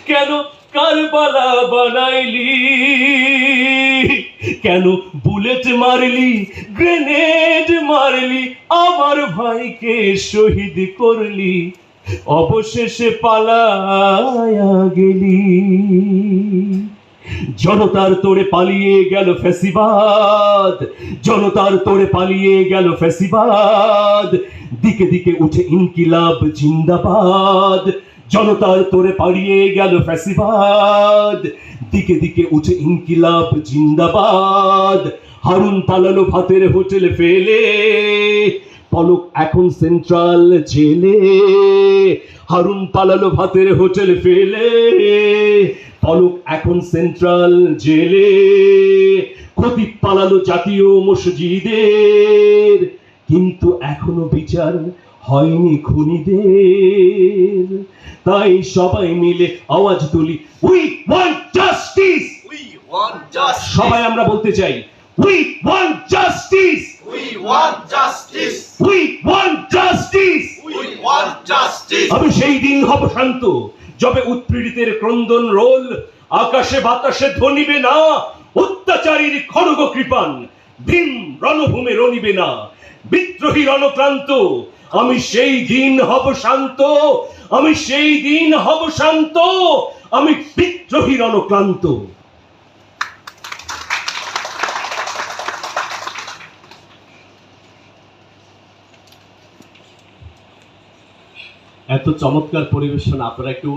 কেন কারবালা বানাইলি, কেন বুলেট মারলি, গ্রেনেড মারলি, আমার ভাইকে শহীদ করলি, অবশেষে পালায়া গেলি। জনতার তোড়ে পালিয়ে গেল ফ্যাসিবাদ, জনতার তোড়ে পালিয়ে গেল ফ্যাসিবাদ, দিকে দিকে উঠে ইনকিলাব জিন্দাবাদ। জনতার তোড়ে পালিয়ে গেল ফ্যাসিবাদ, দিকে দিকে উঠে ইনকিলাব জিন্দাবাদ। হারুন পালালো ভাতের হোটেল ফেলে, পলক এখন সেন্ট্রাল জেলে। হারুন পালালো ভাতের হোটেল ফেলে, পলক এখন সেন্ট্রাল জেলে। খতিব পালালো জাতীয় মসজিদের, কিন্তু এখনো বিচার হয়নি খুনিদের। তাই সবাই মিলে আওয়াজ তুলি, we want justice, We want justice. সবাই আমরা বলতে চাই, we want justice, We want justice. We want justice. We want justice. আমি সেই দিন হব শান্ত, যবে উৎপীড়িতের ক্রন্দন রোল আকাশে বাতাসে ধ্বনিবে না, অত্যাচারীর খড়গ কৃপান ভীম রণভূমে রণিবে না, বিদ্রোহী রণক্রান্ত। আমি সেই দিন হব শান্ত, আমি সেই দিন হব শান্ত, আমি বিদ্রোহী রণক্রান্ত। এত চমৎকার পরিবেশন, আপনারা একটু